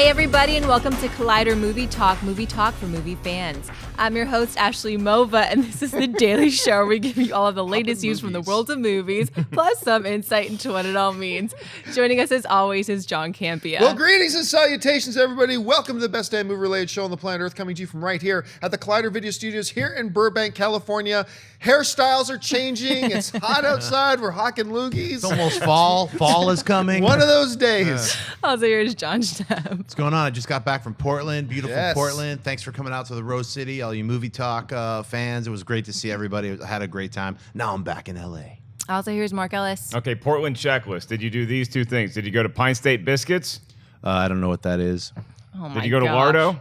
Hey everybody, and welcome to Collider Movie Talk for movie fans. I'm your host, Ashley Mova, and this is the daily show where we give you all of the latest news from the world of movies, plus some insight into what it all means. Joining us as always is John Campea. Well, greetings and salutations, everybody. Welcome to the best damn movie-related show on the planet Earth, coming to you from right here at the Collider Video Studios here in Burbank, California. Hairstyles are changing. It's hot outside. We're hawking loogies. It's almost fall. Fall is coming. One of those days. Also, here's John Schnapp. What's going on? I just got back from Portland. Beautiful Yes. Portland. Thanks for coming out to the Rose City, all you movie talk fans. It was great to see everybody. I had a great time. Now I'm back in L.A. Also, here's Mark Ellis. Okay, Portland checklist. Did you do these two things? Did you go to Pine State Biscuits? I don't know what that is. Oh my Did you go to gosh. Lardo?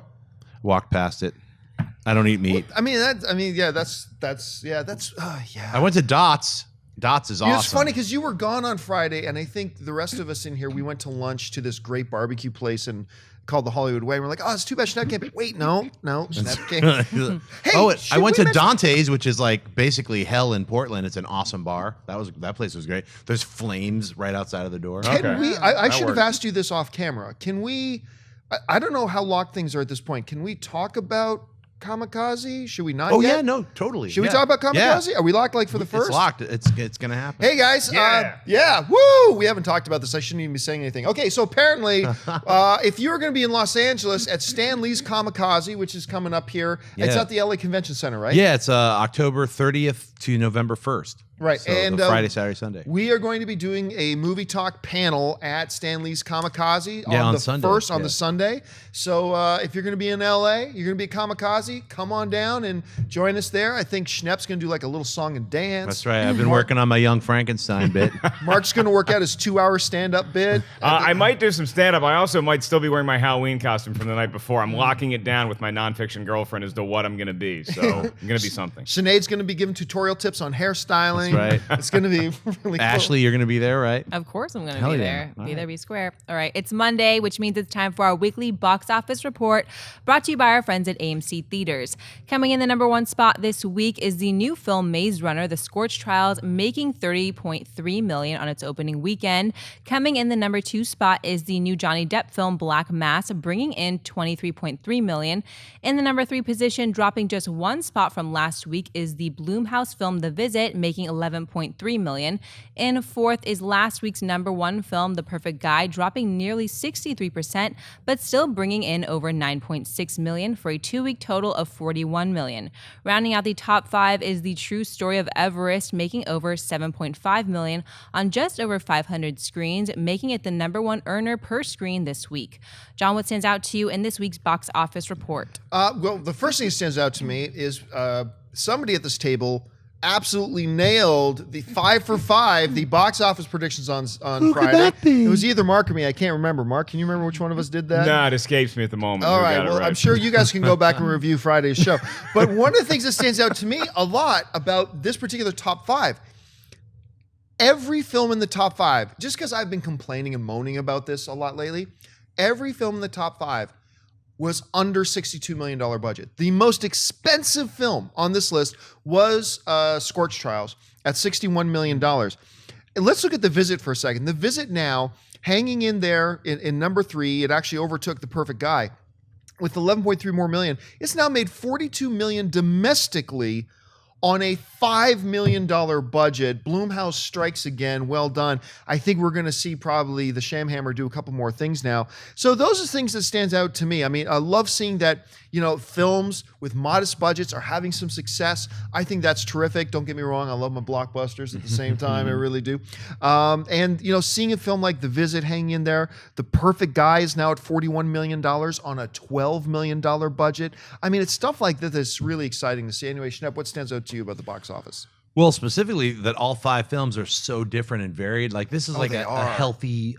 Walked past it. I don't eat meat. I mean, yeah. I went to Dots. Dots is awesome. It's funny because you were gone on Friday, and I think the rest of us in here, we went to lunch to this great barbecue place called the Hollywood Way. And we're like, oh, it's too bad Schnapp can't be. Wait, no, Schnapp can't. Hey, I went to mention- Dante's, which is like basically hell in Portland. It's an awesome bar. That place was great. There's flames right outside of the door. Can we? I That should have worked. asked you this off camera. Can we? I don't know how locked things are at this point. Can we talk about Kamikaze? Should we not? Oh yet? yeah, no, totally. Should we Yeah. talk about Kamikaze? Yeah. Are we locked like for the first? It's locked. It's gonna happen. Hey guys, Yeah. woo! We haven't talked about this. I shouldn't even be saying anything. Okay, so apparently, if you were going to be in Los Angeles at Stan Lee's Kamikaze, which is coming up here, it's Yeah. at the LA Convention Center, right? Yeah, it's October 30th to November 1st. Right, So and the Friday, Saturday, Sunday. We are going to be doing a movie talk panel at Stan Lee's Kamikaze on the Sunday, first on yeah. the Sunday. So if you're going to be in LA, you're going to be at Kamikaze, come on down and join us there. I think Schnepp's going to do like a little song and dance. That's right. I've been working on my Young Frankenstein bit. Mark's going to work out his 2-hour stand-up bit. I might do some stand-up. I also might still be wearing my Halloween costume from the night before. I'm locking it down with my nonfiction girlfriend as to what I'm going to be. So I'm going to be something. Sinead's going to be giving tutorial tips on hairstyling. That's right. It's going to be really cool. Ashley, you're going to be there, right? Of course I'm going to Hell be yeah. there. All Be right. there, be square. All right, it's Monday, which means it's time for our weekly box office report brought to you by our friends at AMC Theaters. Coming in the number one spot this week is the new film Maze Runner, The Scorched Trials, making $30.3 million on its opening weekend. Coming in the number two spot is the new Johnny Depp film Black Mass, bringing in $23.3 million. In the number three position, dropping just one spot from last week, is the Blumhouse film The Visit, making $11.3 million. In fourth is last week's number one film, The Perfect Guy, dropping nearly 63%, but still bringing in over $9.6 million for a two-week total of $41 million. Rounding out the top five is The True Story of Everest, making over $7.5 million on just over 500 screens, making it the number one earner per screen this week. John, what stands out to you in this week's box office report? Well, the first thing that stands out to me is somebody at this table absolutely nailed the 5 for 5, the box office predictions on Who Friday. could that be? It was either Mark or me. I can't remember. Mark, can you remember which one of us did that? Nah, it escapes me at the moment. All You right. got it Well, right. I'm sure you guys can go back and review Friday's show. But one of the things that stands out to me a lot about this particular top 5, every film in the top 5, just because I've been complaining and moaning about this a lot lately, every film in the top 5 was under $62 million budget. The most expensive film on this list was Scorched Trials at $61 million. And let's look at The Visit for a second. The Visit now, hanging in there in number 3, it actually overtook The Perfect Guy with 11.3 more million. It's now made $42 million domestically on a $5 million budget. Blumhouse strikes again. Well done. I think we're going to see probably the Shamhammer do a couple more things now. So those are things that stands out to me. I mean, I love seeing that, films with modest budgets are having some success. I think that's terrific. Don't get me wrong. I love my blockbusters at the same time. I really do. And seeing a film like The Visit hanging in there, The Perfect Guy is now at $41 million on a $12 million budget. I mean, it's stuff like that that's really exciting to see. Anyway, Schnepp, what stands out to you about the box office? Well, specifically that all 5 films are so different and varied. Like this is like they a are. healthy,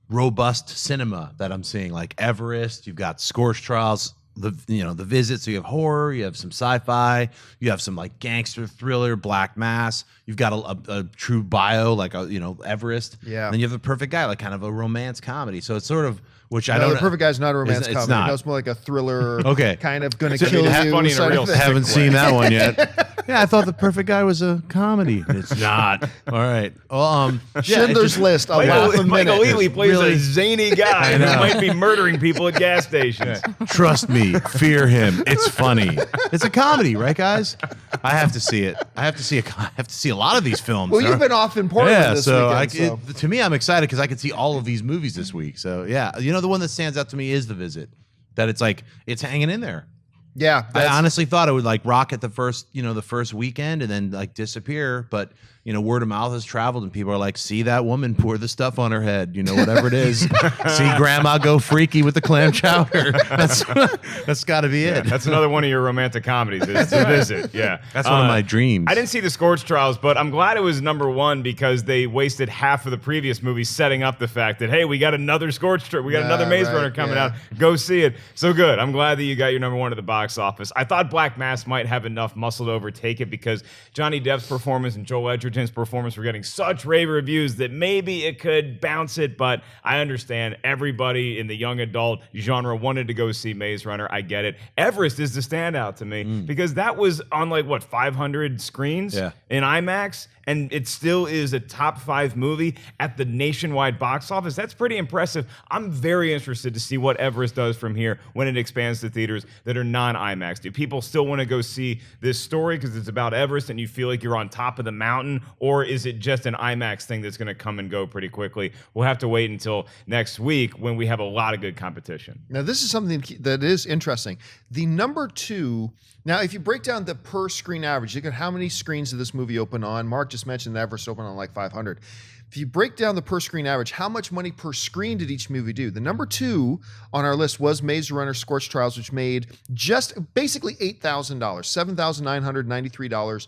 robust cinema that I'm seeing. Like Everest, you've got Scorched Trials, the Visit. So you have horror, you have some sci-fi, you have some like gangster thriller, Black Mass. You've got a true bio like Everest. Yeah. And then you have The Perfect Guy, like kind of a romance comedy. So it's sort of I No, don't. The Perfect Guy's not a romance It's comedy. not. No, it's more like a thriller. Okay. Kind of gonna It's kill you. funny in a sort of real thing. Haven't seen that one yet. Yeah, I thought The Perfect Guy was a comedy. It's not. All right. Well, Schindler's List. I'll laugh a Michael minute. Ealy plays Really? a zany guy who might be murdering people at gas stations. Trust me, fear him. It's funny. It's a comedy, right, guys? I have to see it. I have to see a lot of these films. Well, you've been off in Portland this weekend. To me, I'm excited because I can see all of these movies this week. So yeah, the one that stands out to me is The Visit. That it's hanging in there. Yeah, I honestly thought it would like rocket the first weekend and then like disappear, but word of mouth has traveled and people are like, see that woman pour the stuff on her head, whatever it is. See grandma go freaky with the clam chowder. That's got to be it. That's another one of your romantic comedies. Is The Visit. Yeah, that's one of my dreams. I didn't see the Scorch Trials, but I'm glad it was number one because they wasted half of the previous movie setting up the fact that hey, we got another we got another Maze Runner coming out. Go see it. So good. I'm glad that you got your number one at the box office. I thought Black Mass might have enough muscle to overtake it because Johnny Depp's performance and Joel Edgerton's performance were getting such rave reviews that maybe it could bounce it, but I understand everybody in the young adult genre wanted to go see Maze Runner. I get it. Everest is the standout to me because that was on 500 screens in IMAX, and it still is a top 5 movie at the nationwide box office. That's pretty impressive. I'm very interested to see what Everest does from here when it expands to theaters that are non-IMAX. Do people still want to go see this story because it's about Everest and you feel like you're on top of the mountain, or is it just an IMAX thing that's going to come and go pretty quickly? We'll have to wait until next week when we have a lot of good competition. Now, this is something that is interesting. The number 2, now, if you break down the per screen average, look at how many screens did this movie open on. Mark just mentioned that Everest opened on 500. If you break down the per screen average, how much money per screen did each movie do? The number 2 on our list was Maze Runner Scorch Trials, which made just basically $8,000, $7,993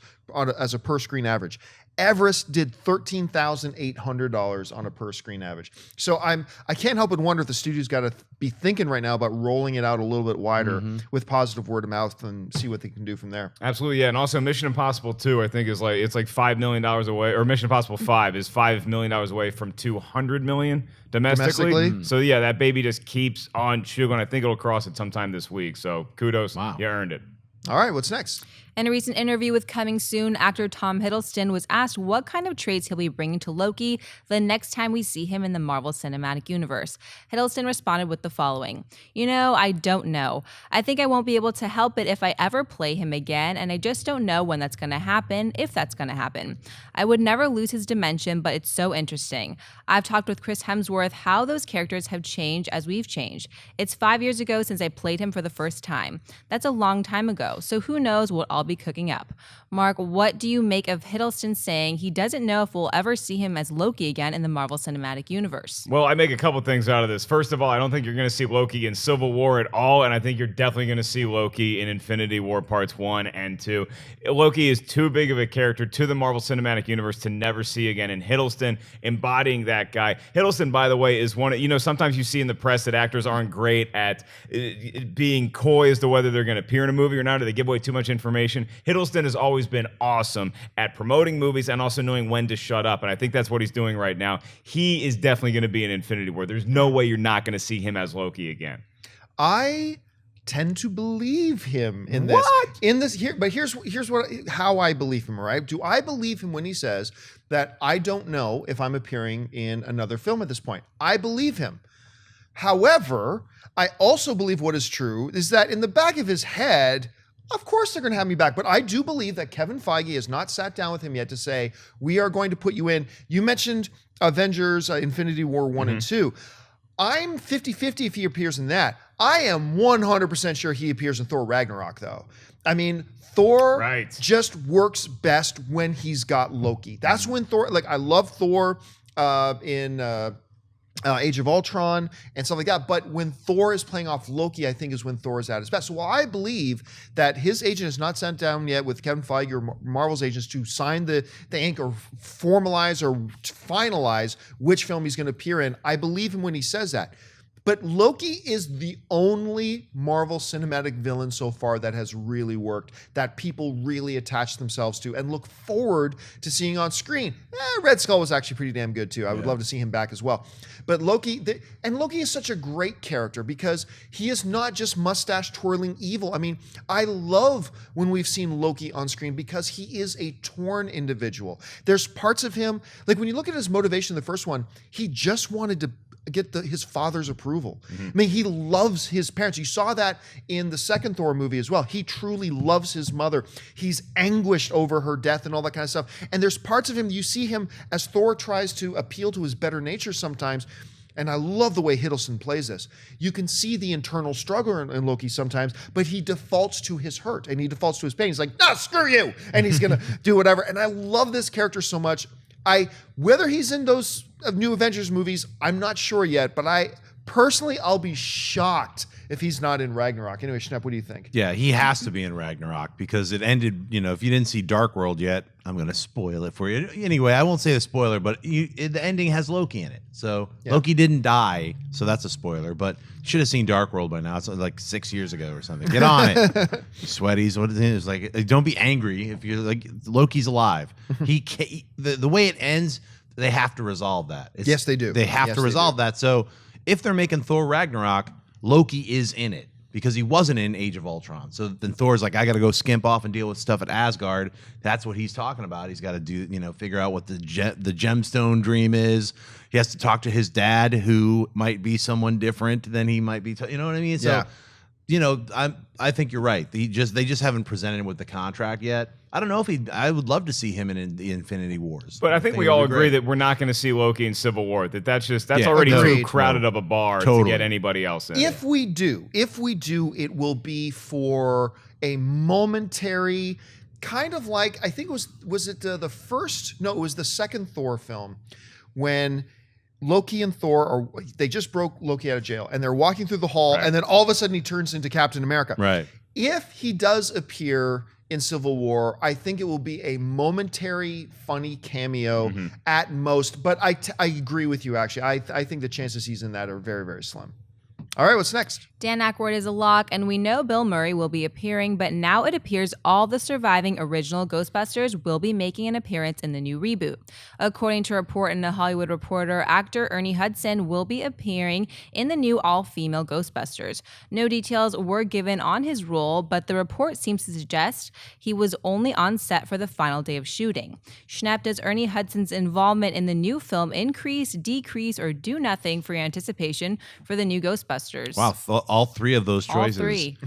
as a per screen average. Everest did $13,800 on a per screen average. So I can't help but wonder if the studio's got to be thinking right now about rolling it out a little bit wider with positive word of mouth and see what they can do from there. Absolutely, yeah. And also Mission Impossible 2, I think, is it's $5 million away, or Mission Impossible 5 is $5 million away from $200 million domestically. So yeah, that baby just keeps on chugging. I think it'll cross it sometime this week. So kudos. Wow. You earned it. All right, what's next? In a recent interview with Coming Soon, actor Tom Hiddleston was asked what kind of traits he'll be bringing to Loki the next time we see him in the Marvel Cinematic Universe. Hiddleston responded with the following: I don't know. I think I won't be able to help it if I ever play him again, and I just don't know when that's going to happen, if that's going to happen. I would never lose his dimension, but it's so interesting. I've talked with Chris Hemsworth how those characters have changed as we've changed. It's 5 years ago since I played him for the first time. That's a long time ago, so who knows what I'll be cooking up. Mark, what do you make of Hiddleston saying he doesn't know if we'll ever see him as Loki again in the Marvel Cinematic Universe? Well, I make a couple things out of this. First of all, I don't think you're going to see Loki in Civil War at all, and I think you're definitely going to see Loki in Infinity War Parts 1 and 2. Loki is too big of a character to the Marvel Cinematic Universe to never see again, and Hiddleston embodying that guy. Hiddleston, by the way, is one of, sometimes you see in the press that actors aren't great at being coy as to whether they're going to appear in a movie or not, or they give away too much information. Hiddleston has always been awesome at promoting movies and also knowing when to shut up, and I think that's what he's doing right now. He is definitely going to be in Infinity War. There's no way you're not going to see him as Loki again. I tend to believe him in this. Here's how I believe him, all right? Do I believe him when he says that I don't know if I'm appearing in another film at this point? I believe him. However, I also believe what is true is that in the back of his head, of course they're going to have me back, but I do believe that Kevin Feige has not sat down with him yet to say, we are going to put you in. You mentioned Avengers, Infinity War 1 and 2. I'm 50-50 if he appears in that. I am 100% sure he appears in Thor Ragnarok, though. I mean, Thor just works best when he's got Loki. That's when Thor, I love Thor in Age of Ultron and stuff like that. But when Thor is playing off Loki, I think is when Thor is at his best. So while I believe that his agent is not sent down yet with Kevin Feige or Marvel's agents to sign the ink or formalize or finalize which film he's going to appear in, I believe him when he says that. But Loki is the only Marvel cinematic villain so far that has really worked, that people really attach themselves to and look forward to seeing on screen. Red Skull was actually pretty damn good too. I would love to see him back as well. But Loki is such a great character because he is not just mustache twirling evil. I mean, I love when we've seen Loki on screen because he is a torn individual. There's parts of him, like when you look at his motivation in the first one, he just wanted to get his father's approval. I mean, he loves his parents. You saw that in the second Thor movie as well. He truly loves his mother. He's anguished over her death and all that kind of stuff. And there's parts of him, you see him as Thor tries to appeal to his better nature sometimes. And I love the way Hiddleston plays this. You can see the internal struggle in Loki sometimes, but he defaults to his hurt and he defaults to his pain. He's like, no, screw you. And he's going to do whatever. And I love this character so much. Whether he's in those new Avengers movies, I'm not sure yet, but I'll be shocked if he's not in Ragnarok. Anyway, Schnepp, what do you think? Yeah, he has to be in Ragnarok because it ended, if you didn't see Dark World yet, I'm going to spoil it for you. Anyway, I won't say the spoiler, but the ending has Loki in it. So Loki didn't die, so that's a spoiler, but you should have seen Dark World by now. It's like 6 years ago or something. Get on it. Sweaties, what is it? It's like, don't be angry if you're like, Loki's alive. The way it ends, they have to resolve that. Yes, they do. They have to resolve that. So if they're making Thor Ragnarok, Loki is in it because he wasn't in Age of Ultron. So then Thor's like, I got to go skimp off and deal with stuff at Asgard. That's what he's talking about. He's got to do, figure out what the gemstone dream is. He has to talk to his dad, who might be someone different than he might be. You know what I mean? So, I think you're right. They just haven't presented him with the contract yet. I don't know if I would love to see him in the Infinity Wars. But I think we all agree that we're not going to see Loki in Civil War. That's already too crowded of a bar to get anybody else in. If we do, it will be for a momentary kind of like, I think it was it the first? No, it was the second Thor film when Loki and Thor they just broke Loki out of jail and they're walking through the hall and then all of a sudden he turns into Captain America. Right. If he does appear in Civil War, I think it will be a momentary funny cameo at most, but I agree with you actually. I think the chances he's in that are very, very slim. All right, what's next? Dan Aykroyd is a lock, and we know Bill Murray will be appearing, but now it appears all the surviving original Ghostbusters will be making an appearance in the new reboot. According to a report in The Hollywood Reporter, actor Ernie Hudson will be appearing in the new all-female Ghostbusters. No details were given on his role, but the report seems to suggest he was only on set for the final day of shooting. Schnapp, does Ernie Hudson's involvement in the new film increase, decrease, or do nothing for your anticipation for the new Ghostbusters? Wow, all three of those choices. All three.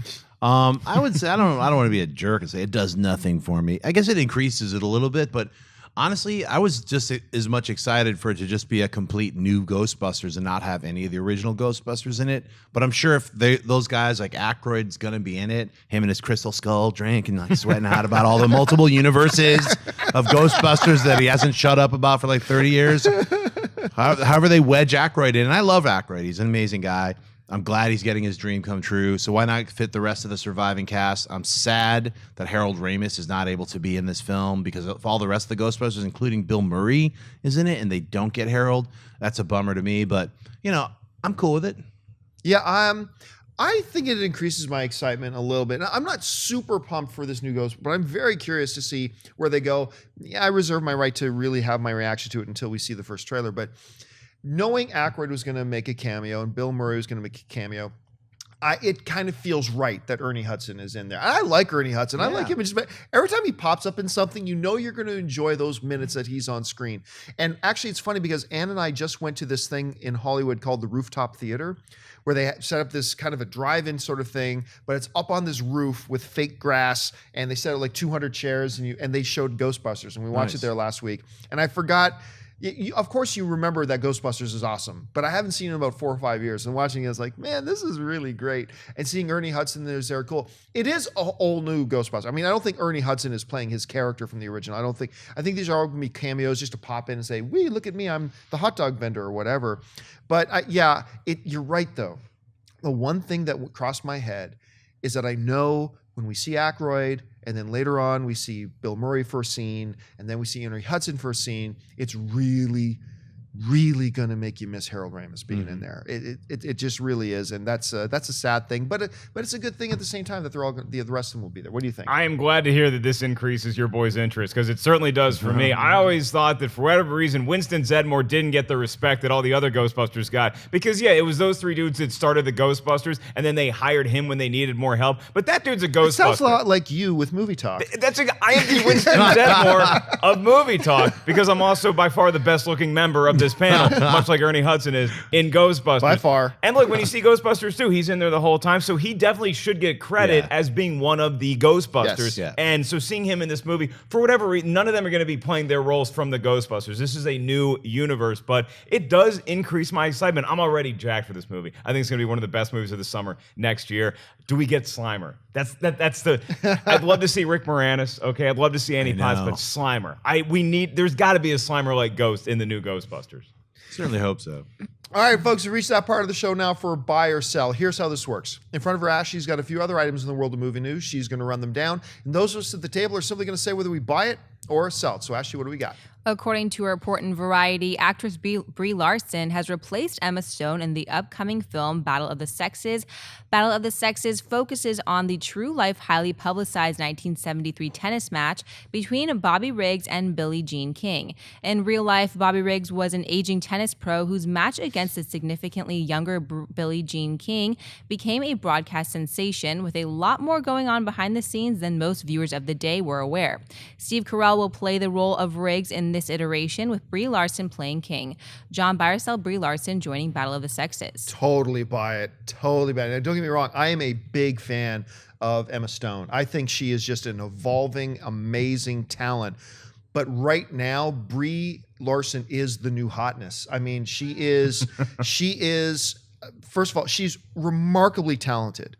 I would say I don't want to be a jerk and say it does nothing for me. I guess it increases it a little bit, but honestly, I was just as much excited for it to just be a complete new Ghostbusters and not have any of the original Ghostbusters in it. But I'm sure if those guys like Aykroyd's gonna be in it, him and his crystal skull drink and like sweating out about all the multiple universes of Ghostbusters that he hasn't shut up about for like 30 years. However they wedge Aykroyd in, and I love Aykroyd. He's an amazing guy. I'm glad he's getting his dream come true. So why not fit the rest of the surviving cast? I'm sad that Harold Ramis is not able to be in this film because of all the rest of the Ghostbusters, including Bill Murray, is in it, and they don't get Harold. That's a bummer to me, but I'm cool with it. Yeah, I think it increases my excitement a little bit. I'm not super pumped for this new Ghost, but I'm very curious to see where they go. Yeah, I reserve my right to really have my reaction to it until we see the first trailer, but knowing Aykroyd was going to make a cameo and Bill Murray was going to make a cameo, it kind of feels right that Ernie Hudson is in there. I like Ernie Hudson. I like him. Every time he pops up in something, you're going to enjoy those minutes that he's on screen. And actually, it's funny because Ann and I just went to this thing in Hollywood called the Rooftop Theater, where they set up this kind of a drive-in sort of thing, but it's up on this roof with fake grass, and they set up like 200 chairs, and they showed Ghostbusters, and we watched it there last week. And I forgot. Of course, you remember that Ghostbusters is awesome, but I haven't seen it in about 4 or 5 years. And watching it, I was like, man, this is really great. And seeing Ernie Hudson there, cool. It is a whole new Ghostbusters. I mean, I don't think Ernie Hudson is playing his character from the original. I think these are all going to be cameos just to pop in and say, "Wee, look at me, I'm the hot dog vendor," or whatever. But you're right though. The one thing that crossed my head is that I know when we see Aykroyd, and then later on we see Bill Murray first scene, and then we see Ernie Hudson first scene, it's really, really going to make you miss Harold Ramis being in there. It just really is, and that's a sad thing. But it's a good thing at the same time that they're all the rest of them will be there. What do you think? I am glad to hear that this increases your boy's interest, because it certainly does for me. I always thought that for whatever reason, Winston Zeddemore didn't get the respect that all the other Ghostbusters got, because it was those three dudes that started the Ghostbusters, and then they hired him when they needed more help. But that dude's a Ghostbuster. It sounds a lot like you with Movie Talk. I am the Winston Zeddemore of Movie Talk, because I'm also by far the best looking member of this panel, much like Ernie Hudson is in Ghostbusters. By far. And look, when you see Ghostbusters 2, he's in there the whole time, so he definitely should get credit as being one of the Ghostbusters. Yes, yeah. And so seeing him in this movie, for whatever reason, none of them are going to be playing their roles from the Ghostbusters. This is a new universe, but it does increase my excitement. I'm already jacked for this movie. I think it's going to be one of the best movies of the summer next year. Do we get Slimer? That's the. I'd love to see Rick Moranis. Okay, I'd love to see Annie Potts, but Slimer. There's got to be a Slimer-like ghost in the new Ghostbusters. Certainly hope so. All right, folks, we've reached that part of the show now for buy or sell. Here's how this works. In front of her, Ashley's got a few other items in the world of movie news. She's going to run them down, and those of us at the table are simply going to say whether we buy it or sell it. So, Ashley, what do we got? According to a report in Variety, actress Brie Larson has replaced Emma Stone in the upcoming film Battle of the Sexes. Battle of the Sexes focuses on the true-life, highly publicized 1973 tennis match between Bobby Riggs and Billie Jean King. In real life, Bobby Riggs was an aging tennis pro whose match against a significantly younger Billie Jean King became a broadcast sensation, with a lot more going on behind the scenes than most viewers of the day were aware. Steve Carell will play the role of Riggs in this iteration, with Brie Larson playing King. John, buy or sell Brie Larson joining Battle of the Sexes? Totally buy it. Totally buy it. Now, don't get me wrong. I am a big fan of Emma Stone. I think she is just an evolving, amazing talent. But right now, Brie Larson is the new hotness. I mean, she is, first of all, she's remarkably talented.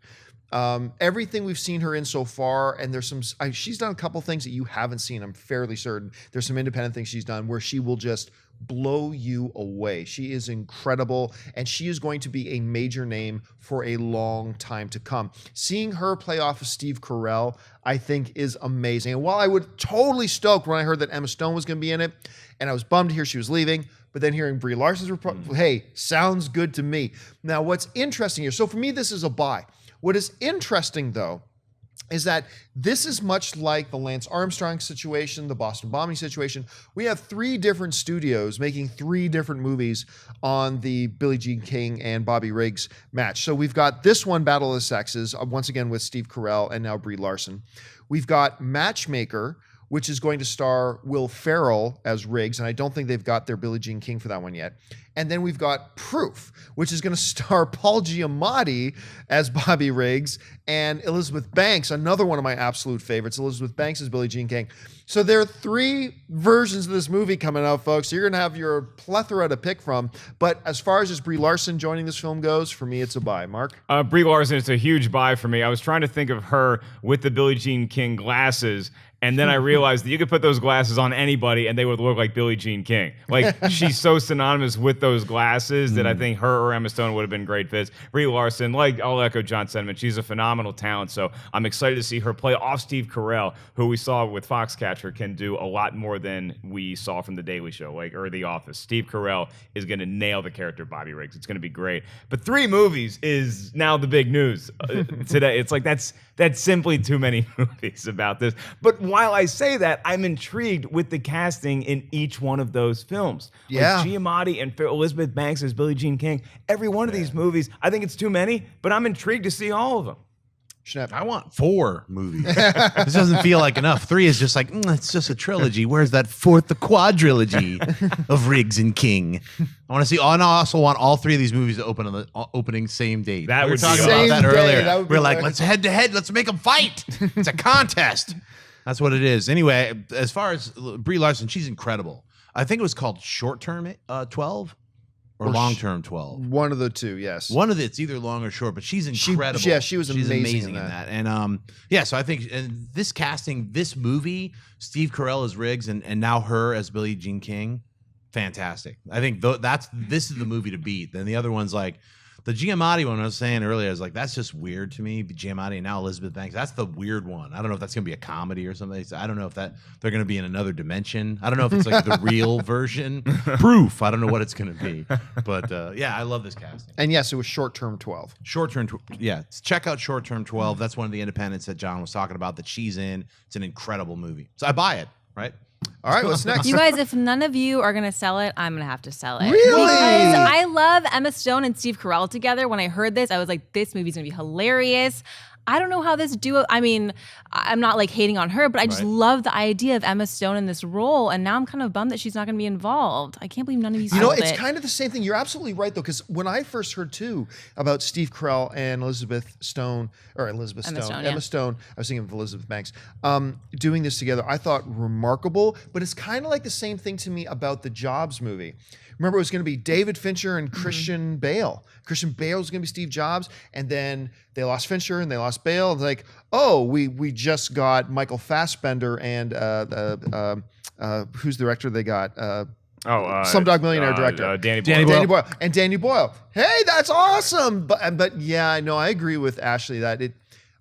Everything we've seen her in so far, and there's she's done a couple things that you haven't seen. I'm fairly certain there's some independent things she's done where she will just blow you away. She is incredible, and she is going to be a major name for a long time to come. Seeing her play off of Steve Carell, I think, is amazing. And while I was totally stoked when I heard that Emma Stone was going to be in it, and I was bummed to hear she was leaving, but then hearing Brie Larson's hey, sounds good to me. Now, what's interesting here, so for me, this is a buy. What is interesting, though, is that this is much like the Lance Armstrong situation, the Boston bombing situation. We have 3 different studios making 3 different movies on the Billie Jean King and Bobby Riggs match. So we've got this one, Battle of the Sexes, once again with Steve Carell and now Brie Larson. We've got Matchmaker, which is going to star Will Ferrell as Riggs, and I don't think they've got their Billie Jean King for that one yet. And then we've got Proof, which is going to star Paul Giamatti as Bobby Riggs and Elizabeth Banks, another one of my absolute favorites. Elizabeth Banks as Billie Jean King. So there are 3 versions of this movie coming out, folks. So you're going to have your plethora to pick from. But as far as just Brie Larson joining this film goes, for me, it's a buy. Mark? Brie Larson, it's a huge buy for me. I was trying to think of her with the Billie Jean King glasses, and then I realized that you could put those glasses on anybody and they would look like Billie Jean King. Like, she's so synonymous with those glasses that I think her or Emma Stone would have been great fits. Brie Larson, I'll echo John's sentiment. She's a phenomenal talent, so I'm excited to see her play off Steve Carell, who we saw with Foxcatcher can do a lot more than we saw from The Daily Show, or The Office. Steve Carell is going to nail the character of Bobby Riggs. It's going to be great. But 3 movies is now the big news today. It's like that's simply too many movies about this. But while I say that, I'm intrigued with the casting in each one of those films. Yeah. Like Giamatti and Elizabeth Banks as Billie Jean King. Every one of these movies, I think it's too many, but I'm intrigued to see all of them. I want 4 movies. This doesn't feel like enough. 3 is just like, it's just a trilogy. Where's that 4th, the quadrilogy of Riggs and King? I want to see, and I also want all 3 of these movies to open on the opening same date. That we were would be talking awesome. about that Same day, earlier. that would be We're like, like- let's head to head. Let's make them fight. It's a contest. That's what it is. Anyway, as far as Brie Larson, she's incredible. I think it was called Short-Term 12 or Long-Term 12. One of the 2, yes. One of it's either long or short, but she's incredible. She was she's amazing in that. And so I think this casting, this movie, Steve Carell as Riggs, and now her as Billie Jean King, fantastic. I think this is the movie to beat. Then the other one's like, The Giamatti one I was saying earlier, I was like, that's just weird to me. Giamatti and now Elizabeth Banks. That's the weird one. I don't know if that's going to be a comedy or something. I don't know if they're going to be in another dimension. I don't know if it's like the real version. Proof. I don't know what it's going to be. But yeah, I love this casting. And yes, it was Short Term 12. Short Term, yeah. Check out Short Term 12. That's one of the independents that John was talking about that she's in. It's an incredible movie. So I buy it, right? All right, what's next? You guys, if none of you are gonna sell it, I'm gonna have to sell it. Really? Because I love Emma Stone and Steve Carell together. When I heard this, I was like, this movie's gonna be hilarious. I don't know how this duo, I mean, I'm not like hating on her, but I just love the idea of Emma Stone in this role. And now I'm kind of bummed that she's not going to be involved. I can't believe none of you You know, sold it's it. kind of the same thing. You're absolutely right, though, because when I first heard, too, about Steve Carell and Emma Stone, I was thinking of Elizabeth Banks, doing this together, I thought remarkable, but it's kind of like the same thing to me about the Jobs movie. Remember, it was going to be David Fincher and Christian Bale. Christian Bale was going to be Steve Jobs, and then they lost Fincher and they lost Bale. It's like, oh, we just got Michael Fassbender and who's the director they got? Slumdog Millionaire director. Danny Boyle. And Danny Boyle. Hey, that's awesome. But yeah, no, I agree with Ashley that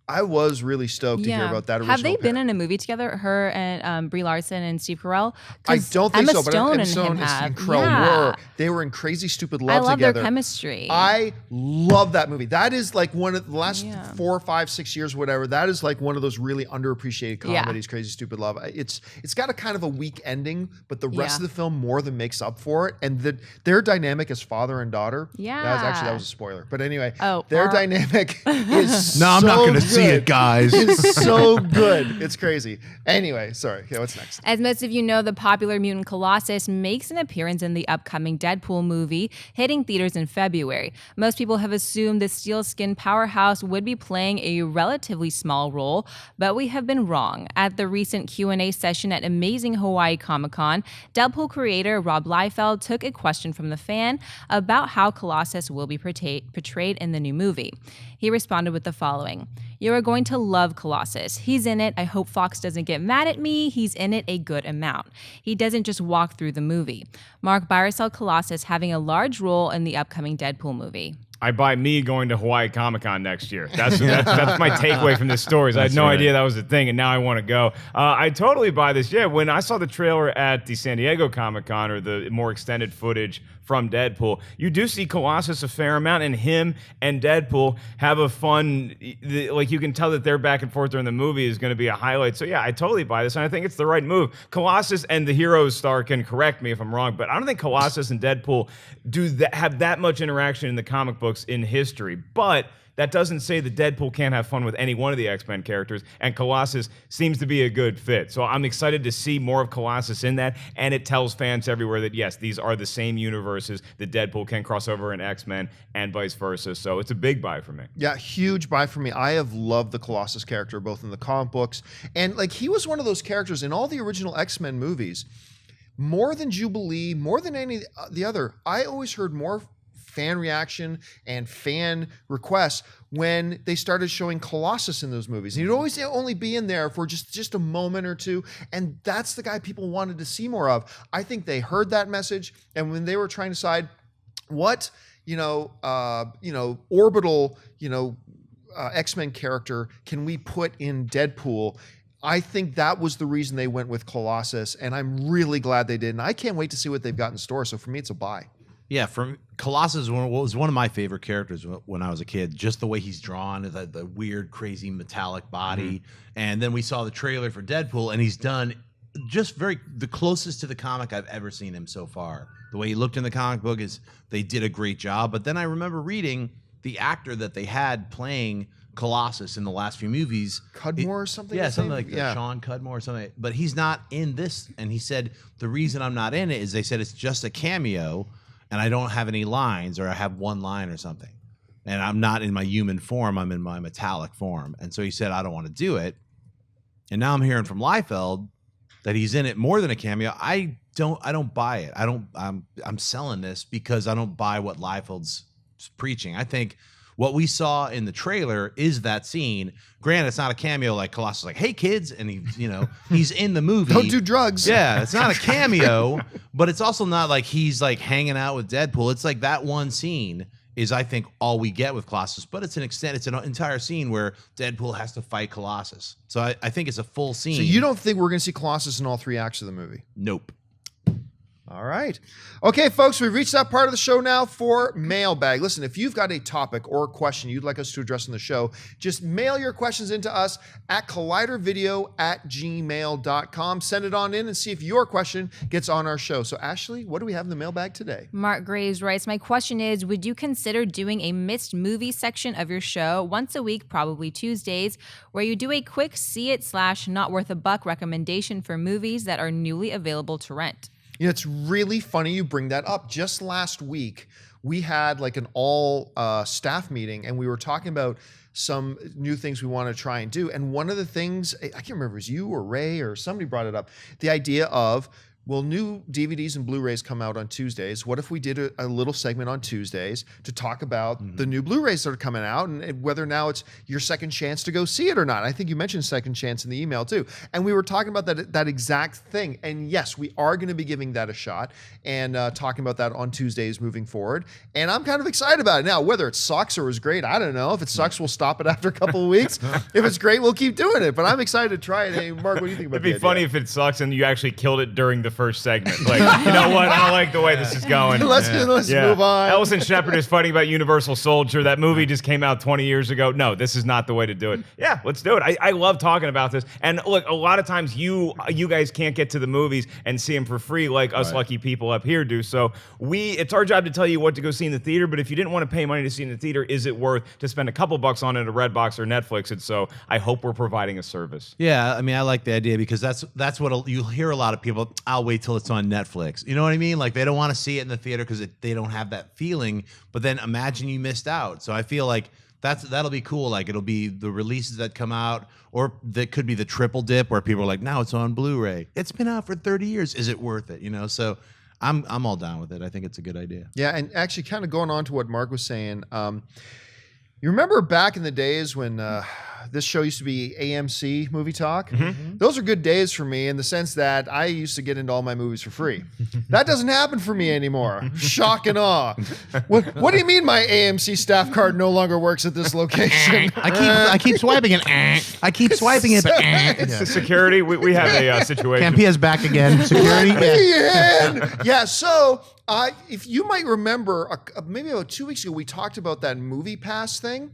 I was really stoked to hear about that original Have they been pair. in a movie together, her and Brie Larson and Steve Carell? I don't think Emma so, but Stone Emma and Stone him have. and Carell they were in Crazy Stupid Love I love together. their chemistry. I love that movie. That is like one of the last 4, 5, 6 years, whatever. That is like one of those really underappreciated comedies, Crazy Stupid Love. It's got a kind of a weak ending, but the rest of the film more than makes up for it. And their dynamic as father and daughter. That was a spoiler. But anyway, their dynamic is No, I'm not going to good. see it, guys. It's so good. It's crazy. Anyway, sorry. Okay, what's next? As most of you know, the popular mutant Colossus makes an appearance in the upcoming Deadpool movie, hitting theaters in February. Most people have assumed the steel-skinned powerhouse would be playing a relatively small role, but we have been wrong. At the recent Q&A session at Amazing Hawaii Comic-Con, Deadpool creator Rob Liefeld took a question from the fan about how Colossus will be portrayed in the new movie. He responded with the following: "You are going to love Colossus. He's in it. I hope Fox doesn't get mad at me. He's in it a good amount. He doesn't just walk through the movie. Mark, buy or sell Colossus having a large role in the upcoming Deadpool movie." I buy me going to Hawaii Comic-Con next year. That's my takeaway from this story. I had no idea that was a thing, and now I want to go. I totally buy this. Yeah, when I saw the trailer at the San Diego Comic-Con, or the more extended footage from Deadpool, you do see Colossus a fair amount, and him and Deadpool have a fun, like you can tell that their back and forth during the movie is going to be a highlight. So yeah, I totally buy this, and I think it's the right move. Colossus and the Heroes star can correct me if I'm wrong, but I don't think Colossus and Deadpool have that much interaction in the comic books in history. But that doesn't say that Deadpool can't have fun with any one of the X-Men characters, and Colossus seems to be a good fit. So I'm excited to see more of Colossus in that, and it tells fans everywhere that, yes, these are the same universes, that Deadpool can cross over in X-Men and vice versa. So it's a big buy for me. Yeah, huge buy for me. I have loved the Colossus character, both in the comic books, and like he was one of those characters in all the original X-Men movies, more than Jubilee, more than any the other. I always heard more fan reaction and fan requests when they started showing Colossus in those movies. And he'd always only be in there for just a moment or two, and that's the guy people wanted to see more of. I think they heard that message, and when they were trying to decide what orbital X-Men character can we put in Deadpool, I think that was the reason they went with Colossus, and I'm really glad they did. And I can't wait to see what they've got in store. So for me, it's a buy. Yeah, Colossus was one of my favorite characters when I was a kid. Just the way he's drawn, the weird, crazy metallic body. And then we saw the trailer for Deadpool, and he's done just the closest to the comic I've ever seen him so far. The way he looked in the comic book they did a great job. But then I remember reading the actor that they had playing Colossus in the last few movies. Cudmore or something? Yeah, something like that. Sean Cudmore or something. But he's not in this. And he said, the reason I'm not in it is they said it's just a cameo, and I don't have any lines, or I have one line or something. And I'm not in my human form, I'm in my metallic form. And so he said, I don't want to do it. And now I'm hearing from Liefeld that he's in it more than a cameo. I don't buy it. I'm selling this because I don't buy what Liefeld's preaching. I think what we saw in the trailer is that scene. Granted, it's not a cameo like Colossus, like, hey kids, and he's in the movie. Don't do drugs. Yeah, it's not a cameo, but it's also not like he's like hanging out with Deadpool. It's like that one scene is, I think, all we get with Colossus. But it's an entire scene where Deadpool has to fight Colossus. So I think it's a full scene. So you don't think we're going to see Colossus in all 3 acts of the movie? Nope. All right. Okay, folks, we've reached that part of the show now for Mailbag. Listen, if you've got a topic or a question you'd like us to address in the show, just mail your questions into us at collidervideo@gmail.com. Send it on in and see if your question gets on our show. So, Ashley, what do we have in the mailbag today? Mark Graves writes, my question is, would you consider doing a missed movie section of your show once a week, probably Tuesdays, where you do a quick see it / not worth a buck recommendation for movies that are newly available to rent? You know, it's really funny you bring that up. Just last week, we had like an all staff meeting, and we were talking about some new things we want to try and do. And one of the things, I can't remember if it was you or Ray or somebody brought it up, the idea of, well, new DVDs and Blu-rays come out on Tuesdays. What if we did a little segment on Tuesdays to talk about the new Blu-rays that are coming out and whether now it's your second chance to go see it or not? I think you mentioned second chance in the email too. And we were talking about that exact thing. And yes, we are going to be giving that a shot and talking about that on Tuesdays moving forward. And I'm kind of excited about it. Now, whether it sucks or is great, I don't know. If it sucks, we'll stop it after a couple of weeks. If it's great, we'll keep doing it. But I'm excited to try it. Hey, Mark, what do you think about It'd be funny if it sucks and you actually killed it during the first segment. Like, you know what? I don't like the way this is going. Let's move on. Ellison Shepherd is fighting about Universal Soldier. That movie just came out 20 years ago. No, this is not the way to do it. Yeah, let's do it. I love talking about this. And look, a lot of times you guys can't get to the movies and see them for free like us lucky people up here do. So it's our job to tell you what to go see in the theater. But if you didn't want to pay money to see in the theater, is it worth to spend a couple bucks on it at Redbox or Netflix? And so I hope we're providing a service. Yeah, I mean, I like the idea because that's what you hear a lot of people. I'll wait till it's on Netflix. You know what I mean? Like they don't want to see it in the theater because they don't have that feeling. But then imagine you missed out. So I feel like that'll be cool. Like it'll be the releases that come out, or that could be the triple dip where people are like, now it's on Blu-ray. It's been out for 30 years. Is it worth it? You know? So I'm all down with it. I think it's a good idea. Yeah, and actually, kind of going on to what Mark was saying. You remember back in the days when this show used to be AMC Movie Talk? Mm-hmm. Those are good days for me in the sense that I used to get into all my movies for free. That doesn't happen for me anymore. Shock and awe. What do you mean my AMC staff card no longer works at this location? I keep swiping it. I keep swiping it, but It's the security. We have a situation. Campea's back again. Security. Yeah. So if you might remember, maybe about 2 weeks ago, we talked about that Movie Pass thing.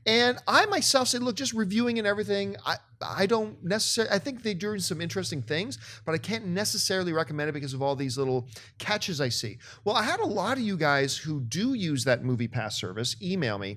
And I myself said, look, just reviewing and everything, I don't necessarily, I think they're doing some interesting things, but I can't necessarily recommend it because of all these little catches I see. Well, I had a lot of you guys who do use that Movie Pass service email me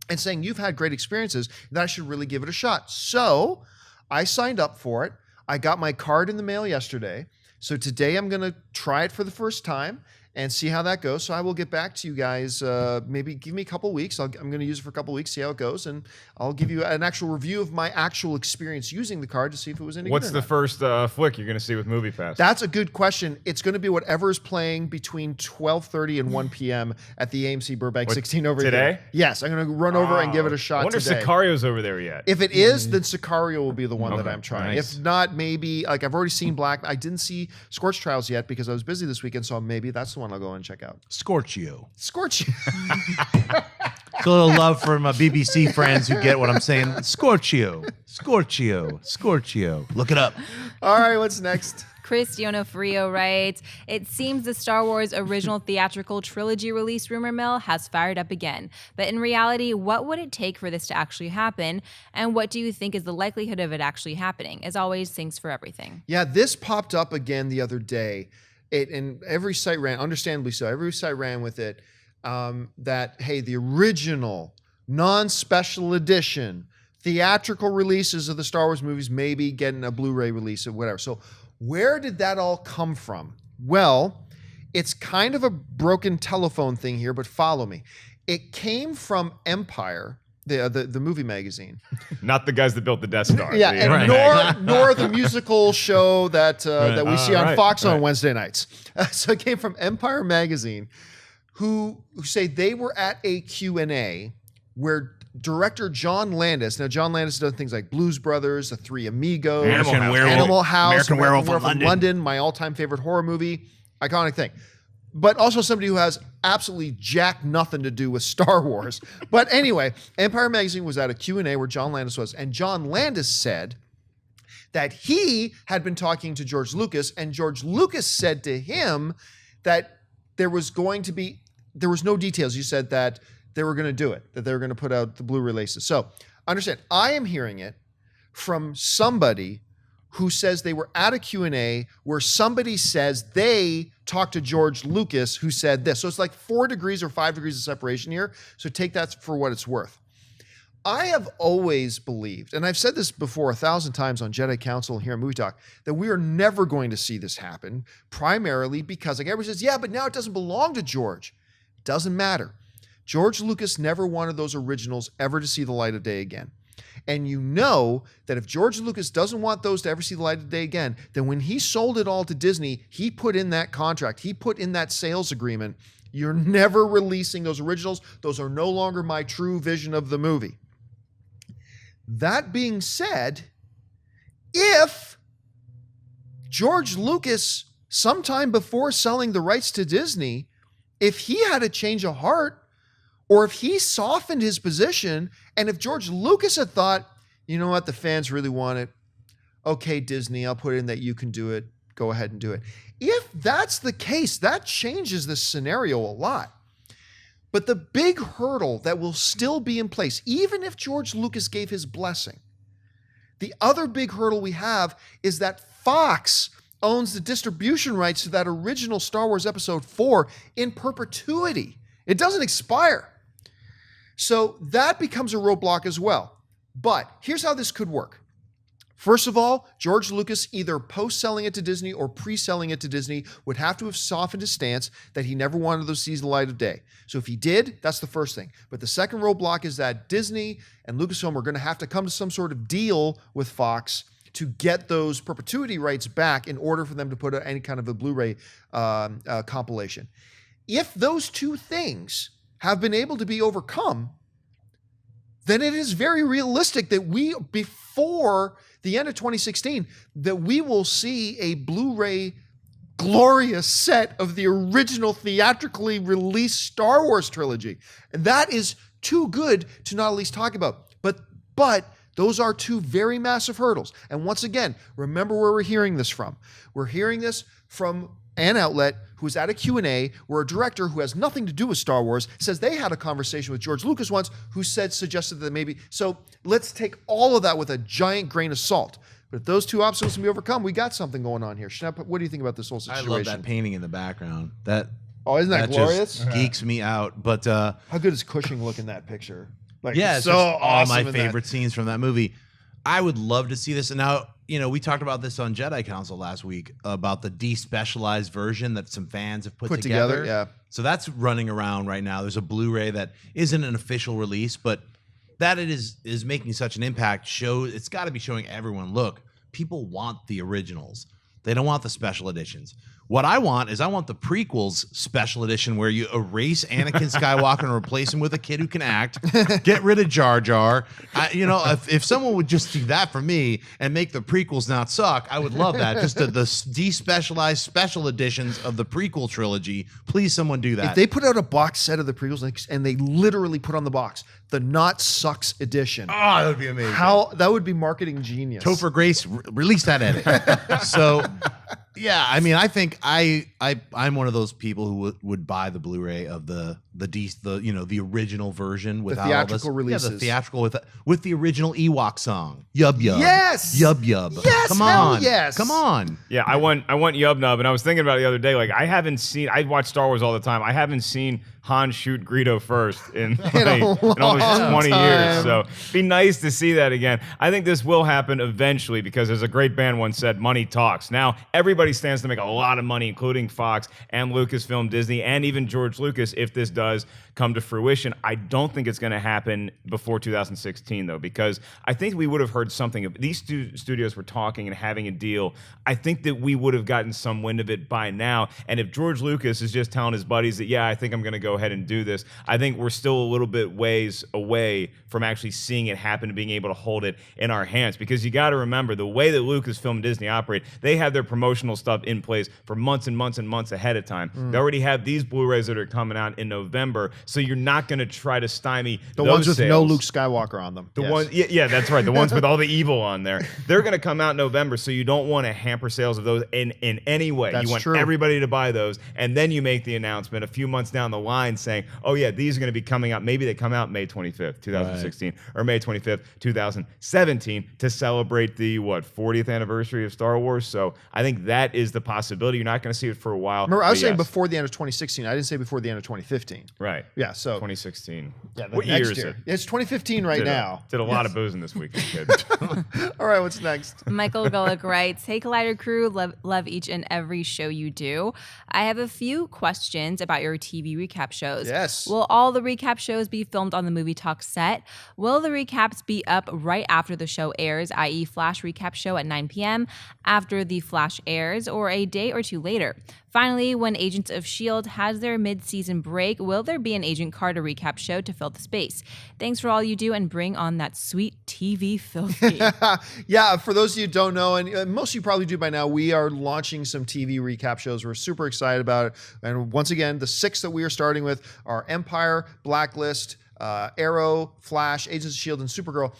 and saying you've had great experiences, that I should really give it a shot. So I signed up for it. I got my card in the mail yesterday. So today I'm going to try it for the first time and see how that goes. So I will get back to you guys, maybe give me a couple weeks. I'm going to use it for a couple weeks, see how it goes, and I'll give you an actual review of my actual experience using the card to see if it was any good. What's the first flick you're going to see with Movie Pass? That's a good question. It's going to be whatever is playing between 12:30 and 1 p.m. at the AMC Burbank 16 over today? here. Yes, I'm going to run over and give it a shot I wonder today. if Sicario's over there yet. If it is, then Sicario will be the one that I'm trying. Nice. If not, maybe, like I've already seen Black. I didn't see Scorch Trials yet because I was busy this weekend, so maybe that's the one I'll go and check out. Scorchio. Scorch. It's a little love from BBC friends who get what I'm saying. Scorchio. Look it up. All right, what's next? Chris Frio writes, it seems the Star Wars original theatrical trilogy release rumor mill has fired up again. But in reality, what would it take for this to actually happen? And what do you think is the likelihood of it actually happening? As always, thanks for everything. Yeah, this popped up again the other day. And every site ran, understandably so, every site ran with it, that, hey, the original non-special edition theatrical releases of the Star Wars movies may be getting a Blu-ray release or whatever. So where did that all come from? Well, it's kind of a broken telephone thing here, but follow me. It came from Empire, the movie magazine. Not the guys that built the Death Star. Yeah, and nor the musical show that we see on Fox on Wednesday nights. So it came from Empire magazine, who say they were at a Q&A where director John Landis, now John Landis has done things like Blues Brothers, The Three Amigos, Animal House, American Werewolf in London, my all-time favorite horror movie, iconic thing. but also somebody who has absolutely jack nothing to do with Star Wars. But anyway, Empire Magazine was at a Q&A where John Landis was, and John Landis said that he had been talking to George Lucas, and George Lucas said to him that there was no details. You said that they were going to do it, that they were going to put out the Blu-ray releases. So understand, I am hearing it from somebody who says they were at a Q&A where somebody says they talked to George Lucas who said this. So it's like 4 degrees or 5 degrees of separation here. So take that for what it's worth. I have always believed, and I've said this before 1,000 times on Jedi Council here at Movie Talk, that we are never going to see this happen, primarily because like everybody says, yeah, but now it doesn't belong to George. Doesn't matter. George Lucas never wanted those originals ever to see the light of day again. And you know that if George Lucas doesn't want those to ever see the light of day again, then when he sold it all to Disney, he put in that contract, he put in that sales agreement, you're never releasing those originals. Those are no longer my true vision of the movie. That being said, if George Lucas, sometime before selling the rights to Disney, if he had a change of heart, or if he softened his position, and if George Lucas had thought, you know what, the fans really want it. Okay, Disney, I'll put in that you can do it. Go ahead and do it. If that's the case, that changes this scenario a lot. But the big hurdle that will still be in place, even if George Lucas gave his blessing, the other big hurdle we have is that Fox owns the distribution rights to that original Star Wars Episode 4 in perpetuity. It doesn't expire. So that becomes a roadblock as well. But here's how this could work. First of all, George Lucas, either post-selling it to Disney or pre-selling it to Disney, would have to have softened his stance that he never wanted those to see the light of day. So if he did, that's the first thing. But the second roadblock is that Disney and Lucasfilm are going to have to come to some sort of deal with Fox to get those perpetuity rights back in order for them to put out any kind of a Blu-ray compilation. If those two things have been able to be overcome, then it is very realistic that before the end of 2016, that we will see a Blu-ray glorious set of the original theatrically released Star Wars trilogy. And that is too good to not at least talk about. But those are two very massive hurdles. And once again, remember where we're hearing this from. We're hearing this from an outlet who was at a Q&A where a director who has nothing to do with Star Wars says they had a conversation with George Lucas once who suggested that maybe. So let's take all of that with a giant grain of salt. But if those two obstacles can be overcome, we got something going on here. Schnepp, what do you think about this whole situation? I love that painting in the background. Isn't that glorious? Just geeks me out. But how good is Cushing look in that picture? Like, yeah, it's so just awesome. all my favorite scenes from that movie. I would love to see this. And now, we talked about this on Jedi Council last week about the despecialized version that some fans have put together. Yeah. So that's running around right now. There's a Blu-ray that isn't an official release, but that it is making such an impact. It's got to be showing everyone, look, people want the originals. They don't want the special editions. What I want the prequels special edition where you erase Anakin Skywalker and replace him with a kid who can act. Get rid of Jar Jar. If someone would just do that for me and make the prequels not suck, I would love that. Just the despecialized special editions of the prequel trilogy. Please, someone do that. If they put out a box set of the prequels and they literally put on the box the Not Sucks edition. Oh, that would be amazing. That would be marketing genius. Topher Grace, release that edit. So. Yeah, I mean, I think I'm one of those people who would buy the Blu-ray of the original version with the theatrical releases. Yeah, the theatrical with the original Ewok song. Yub Yub. Yes. Yub Yub. Yes. Come on. Yes. Come on. Yeah, I want Yub Nub, and I was thinking about it the other day. Like, I watch Star Wars all the time. I haven't seen Han shoot Greedo first in almost 20 years. So it'd be nice to see that again. I think this will happen eventually because, as a great band once said, money talks. Now everybody stands to make a lot of money, including Fox and Lucasfilm, Disney, and even George Lucas, if this does come to fruition. I don't think it's going to happen before 2016, though, because I think we would have heard something. If these studios were talking and having a deal, I think that we would have gotten some wind of it by now. And if George Lucas is just telling his buddies that, yeah, I think I'm going to go go ahead and do this. I think we're still a little bit ways away from actually seeing it happen and being able to hold it in our hands, because you got to remember the way that Lucasfilm and Disney operate, they have their promotional stuff in place for months and months and months ahead of time. They already have these Blu-rays that are coming out in November, so you're not going to try to stymie The those ones with sales. no Luke Skywalker on them. The Yes. ones, yeah, that's right. The ones with all the evil on there. They're going to come out in November, so you don't want to hamper sales of those in any way. That's you want true. everybody to buy those, and then you make the announcement a few months down the line saying, oh yeah, these are going to be coming out. Maybe they come out May 25th, 2016, or May 25th, 2017, to celebrate the 40th anniversary of Star Wars. So I think that is the possibility. You're not going to see it for a while. Remember, I was but saying yes. before the end of 2016. I didn't say before the end of 2015. Right. Yeah, so 2016. yeah, the What next year is year. it? It's 2015 right now. Did a lot of boozing this weekend, kid. All right, what's next? Michael Golick writes, "Hey Collider crew, love each and every show you do. I have a few questions about your TV recap shows. Yes. Will all the recap shows be filmed on the Movie Talk set? Will the recaps be up right after the show airs, i.e. Flash recap show at 9 p.m. after the Flash airs, or a day or two later? Finally, when Agents of S.H.I.E.L.D. has their mid-season break, will there be an Agent Carter recap show to fill the space? Thanks for all you do and bring on that sweet TV filthy." Yeah, for those of you who don't know, and most of you probably do by now, we are launching some TV recap shows. We're super excited about it. And once again, the 6 that we are starting with are Empire, Blacklist, Arrow, Flash, Agents of S.H.I.E.L.D., and Supergirl.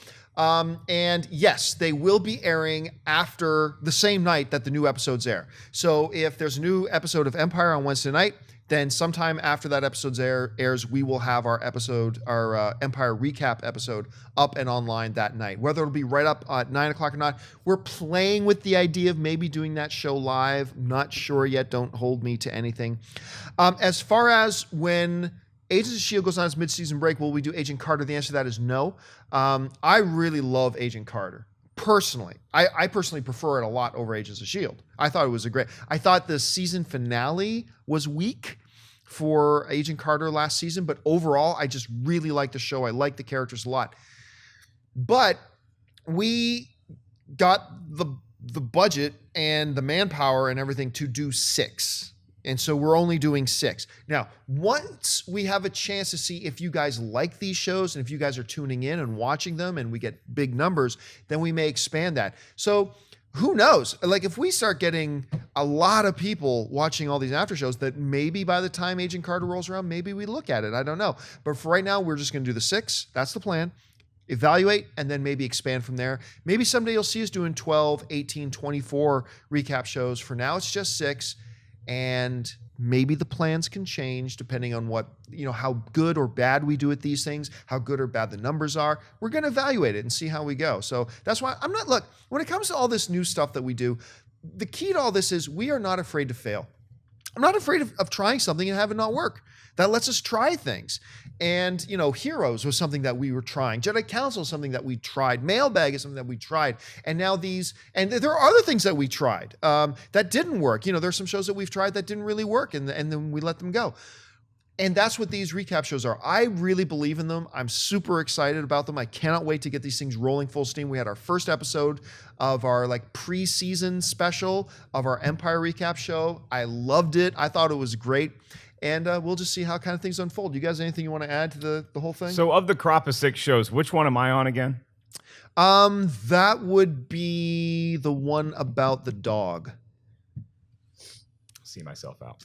And yes, they will be airing after the same night that the new episodes air. So if there's a new episode of Empire on Wednesday night, then sometime after that episode's airs, we will have our Empire recap episode up and online that night. Whether it'll be right up at 9 o'clock or not, we're playing with the idea of maybe doing that show live. Not sure yet. Don't hold me to anything. As far as when Agents of S.H.I.E.L.D. goes on its mid-season break, will we do Agent Carter? The answer to that is no. I really love Agent Carter. Personally, I personally prefer it a lot over Agents of S.H.I.E.L.D. I thought it was I thought the season finale was weak for Agent Carter last season, but overall, I just really like the show. I like the characters a lot. But we got the budget and the manpower and everything to do 6. And so we're only doing 6. Now, once we have a chance to see if you guys like these shows and if you guys are tuning in and watching them and we get big numbers, then we may expand that. So who knows? Like if we start getting a lot of people watching all these after shows, that maybe by the time Agent Carter rolls around, maybe we look at it. I don't know. But for right now, we're just going to do the 6. That's the plan. Evaluate and then maybe expand from there. Maybe someday you'll see us doing 12, 18, 24 recap shows. For now, it's just 6. And maybe the plans can change depending on what, how good or bad we do at these things, how good or bad the numbers are. We're going to evaluate it and see how we go. So that's why look, when it comes to all this new stuff that we do, the key to all this is we are not afraid to fail. I'm not afraid of trying something and having it not work. That lets us try things. And, Heroes was something that we were trying. Jedi Council is something that we tried. Mailbag is something that we tried. And now and there are other things that we tried that didn't work. There's some shows that we've tried that didn't really work and then we let them go. And that's what these recap shows are. I really believe in them. I'm super excited about them. I cannot wait to get these things rolling full steam. We had our first episode of our pre-season special of our Empire recap show. I loved it. I thought it was great. And we'll just see how kind of things unfold. You guys, anything you want to add to the whole thing? So of the crop of 6 shows, which one am I on again? That would be the one about the dog. See myself out.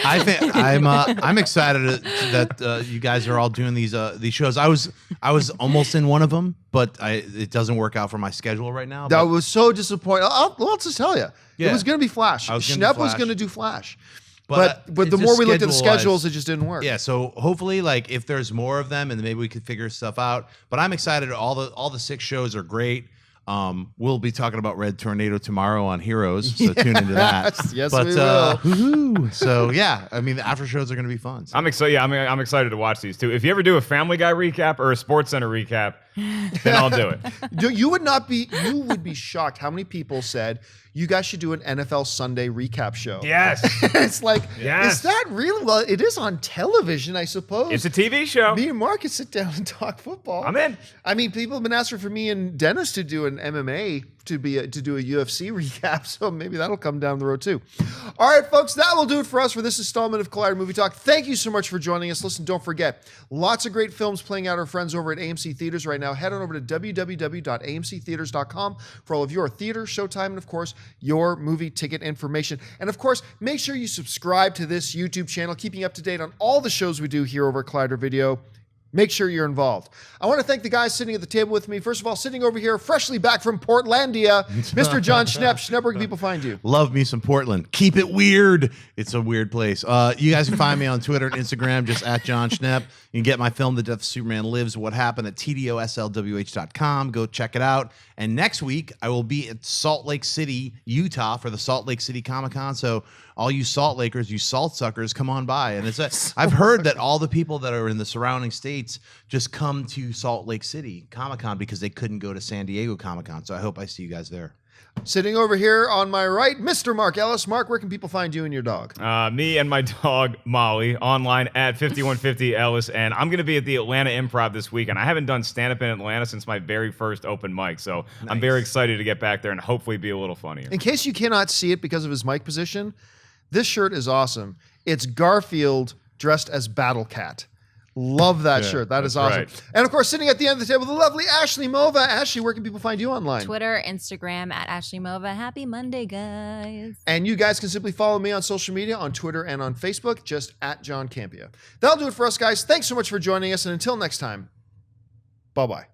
I think I'm excited that you guys are all doing these shows. I was almost in one of them, but it doesn't work out for my schedule right now. That was so disappointing. I'll just tell you, Yeah. it was going to be Flash. Schnepp was going to do Flash. But the more we looked at the schedules, it just didn't work. Yeah, so hopefully, if there's more of them, and maybe we could figure stuff out. But I'm excited. All the 6 shows are great. We'll be talking about Red Tornado tomorrow on Heroes, so tune into that. Yes, we will. Woohoo! So yeah, the after shows are going to be fun. So. I'm excited. Yeah, I'm excited to watch these too. If you ever do a Family Guy recap or a Sports Center recap, then I'll do it. You would be shocked how many people said you guys should do an NFL Sunday recap show. Yes. It's like, Yes. is that really? Well, it is on television, I suppose. It's a TV show. Me and Mark can sit down and talk football. I'm in. People have been asking for me and Dennis to do an MMA to do a UFC recap, so maybe that'll come down the road too. All right, folks, that will do it for us for this installment of Collider Movie Talk. Thank you so much for joining us. Listen, don't forget, lots of great films playing out our friends over at AMC Theaters right now. Head on over to www.amctheaters.com for all of your theater, showtime, and of course, your movie ticket information. And of course, make sure you subscribe to this YouTube channel, keeping you up to date on all the shows we do here over at Collider Video. Make sure you're involved. I want to thank the guys sitting at the table with me. First of all, sitting over here, freshly back from Portlandia, Mr. John Schnepp. Schnepp, where can people find you? Love me some Portland. Keep it weird. It's a weird place. You guys can find me on Twitter and Instagram, just at John Schnepp. You can get my film, The Death of Superman Lives, What Happened, at tdoslwh.com. Go check it out. And next week, I will be at Salt Lake City, Utah for the Salt Lake City Comic-Con. So all you Salt Lakers, you salt suckers, come on by. And I've heard that all the people that are in the surrounding states just come to Salt Lake City Comic-Con because they couldn't go to San Diego Comic-Con. So I hope I see you guys there. Sitting over here on my right, Mr. Mark Ellis. Mark, where can people find you and your dog? Me and my dog, Molly, online at 5150 Ellis. And I'm going to be at the Atlanta Improv this week. And I haven't done stand-up in Atlanta since my very first open mic. So nice. I'm very excited to get back there and hopefully be a little funnier. In case you cannot see it because of his mic position, this shirt is awesome. It's Garfield dressed as Battle Cat. Love that shirt. That is awesome. Right. And of course, sitting at the end of the table, the lovely Ashley Mova. Ashley, where can people find you online? Twitter, Instagram at Ashley Mova. Happy Monday, guys. And you guys can simply follow me on social media, on Twitter and on Facebook, just at John Campea. That'll do it for us, guys. Thanks so much for joining us. And until next time, bye-bye.